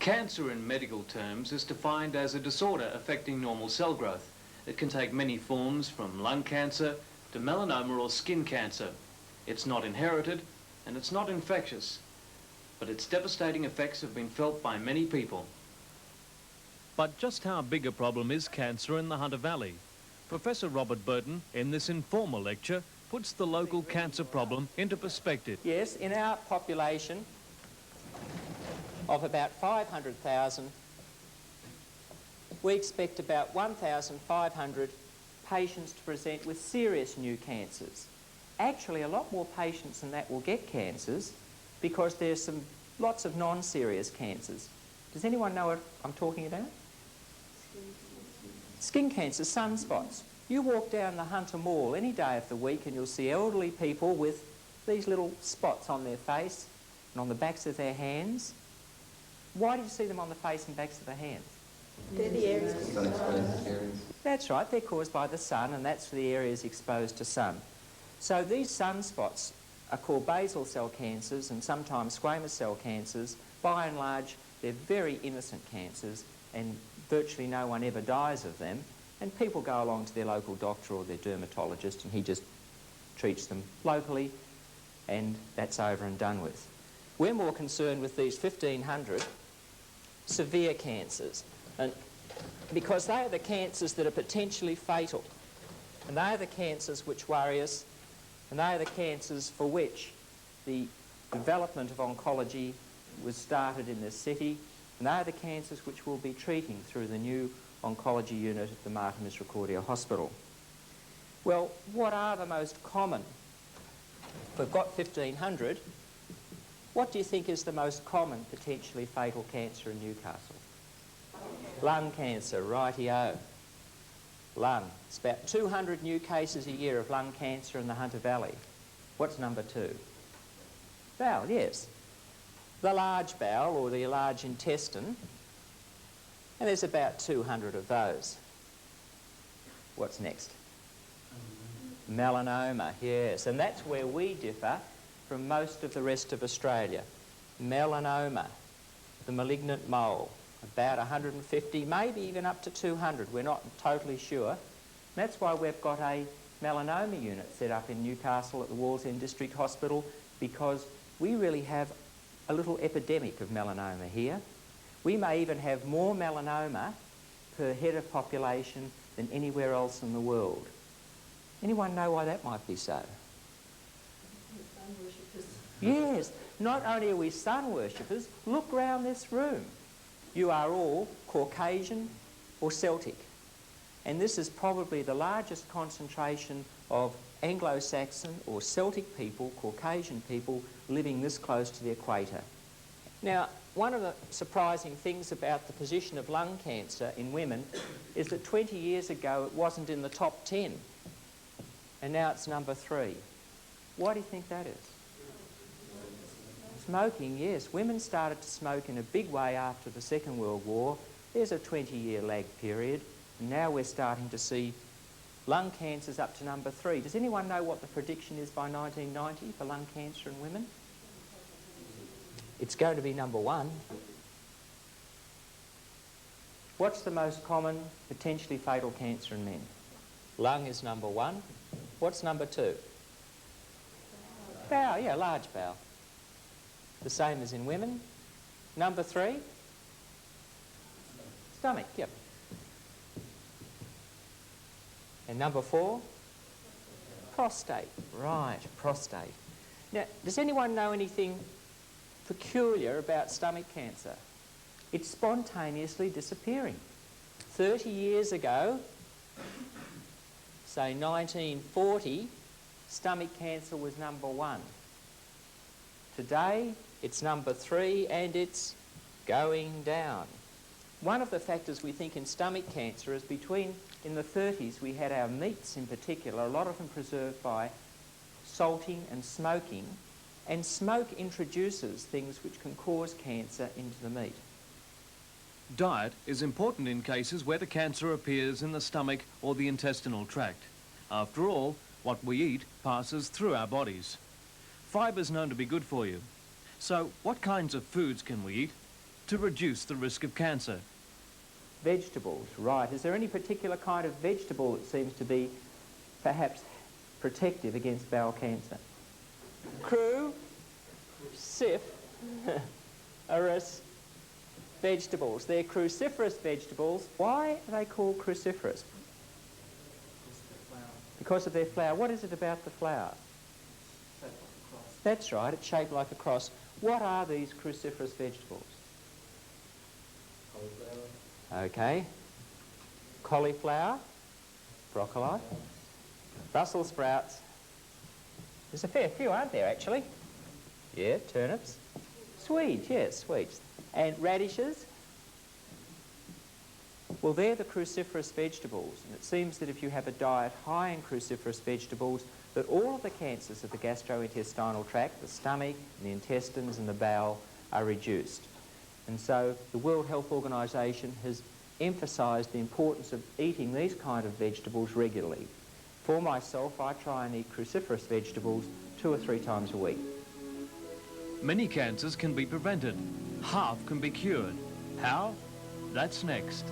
Cancer in medical terms is defined as a disorder affecting normal cell growth. It can take many forms, from lung cancer to melanoma or skin cancer. It's not inherited and it's not infectious, but its devastating effects have been felt by many people. But just how big a problem is cancer in the Hunter Valley? Professor Robert Burton, in this informal lecture, puts the local cancer problem into perspective. Yes, in our population of about 500,000, we expect about 1,500 patients to present with serious new cancers. Actually, a lot more patients than that will get cancers because there's lots of non-serious cancers. Does anyone know what I'm talking about? Skin cancer, sunspots. You walk down the Hunter Mall any day of the week and you'll see elderly people with these little spots on their face and on the backs of their hands. Why do you see them on the face and backs of the hands? They're the areas. That's right, they're caused by the sun, and that's the areas exposed to sun. So these sunspots are called basal cell cancers and sometimes squamous cell cancers. By and large, they're very innocent cancers and virtually no one ever dies of them. And people go along to their local doctor or their dermatologist and he just treats them locally and that's over and done with. We're more concerned with these 1,500 severe cancers, and because they are the cancers that are potentially fatal, and they are the cancers which worry us, and they are the cancers for which the development of oncology was started in this city, and they are the cancers which we'll be treating through the new oncology unit at the Mater Misericordia Hospital. Well, what are the most common? We've got 1,500. What do you think is the most common potentially fatal cancer in Newcastle? Lung cancer, righty-o. Lung. It's about 200 new cases a year of lung cancer in the Hunter Valley. What's number 2? Bowel, yes. The large bowel, or the large intestine, and there's about 200 of those. What's next? Melanoma, yes, and that's where we differ from most of the rest of Australia. Melanoma, the malignant mole, about 150, maybe even up to 200. We're not totally sure. And that's why we've got a melanoma unit set up in Newcastle at the Wallsend District Hospital, because we really have a little epidemic of melanoma here. We may even have more melanoma per head of population than anywhere else in the world. Anyone know why that might be so? Yes, not only are we sun worshippers, look round this room. You are all Caucasian or Celtic. And this is probably the largest concentration of Anglo-Saxon or Celtic people, Caucasian people, living this close to the equator. Now, one of the surprising things about the position of lung cancer in women is that 20 years ago it wasn't in the top 10, and now it's number 3. Why do you think that is? Smoking, yes. Women started to smoke in a big way after the Second World War. There's a 20-year lag period, and now we're starting to see lung cancers up to number 3. Does anyone know what the prediction is by 1990 for lung cancer in women? It's going to be number 1. What's the most common potentially fatal cancer in men? Lung is number 1. What's number 2? Bowel, yeah, large bowel. The same as in women. Number 3? Stomach, yep. And number 4? Prostate. Right, prostate. Now, does anyone know anything peculiar about stomach cancer? It's spontaneously disappearing. 30 years ago, say 1940, stomach cancer was number 1. Today, it's number 3 and it's going down. One of the factors we think in stomach cancer is in the 30s, we had our meats in particular, a lot of them preserved by salting and smoking, and smoke introduces things which can cause cancer into the meat. Diet is important in cases where the cancer appears in the stomach or the intestinal tract. After all, what we eat passes through our bodies. Fibre is known to be good for you. So what kinds of foods can we eat? to reduce the risk of cancer. Vegetables, right. Is there any particular kind of vegetable that seems to be perhaps protective against bowel cancer? Cruciferous vegetables. They're cruciferous vegetables. Why are they called cruciferous? Because of their flower. What is it about the flower? That's right, it's shaped like a cross. What are these cruciferous vegetables? Okay. Cauliflower, broccoli, Brussels sprouts. There's a fair few, aren't there, actually? Yeah, turnips. Swedes, yes, Swedes. And radishes. Well, they're the cruciferous vegetables, and it seems that if you have a diet high in cruciferous vegetables, that all of the cancers of the gastrointestinal tract, the stomach, the intestines and the bowel, are reduced. And so the World Health Organization has emphasized the importance of eating these kind of vegetables regularly. For myself, I try and eat cruciferous vegetables 2 or 3 times a week. Many cancers can be prevented. Half can be cured. How? That's next.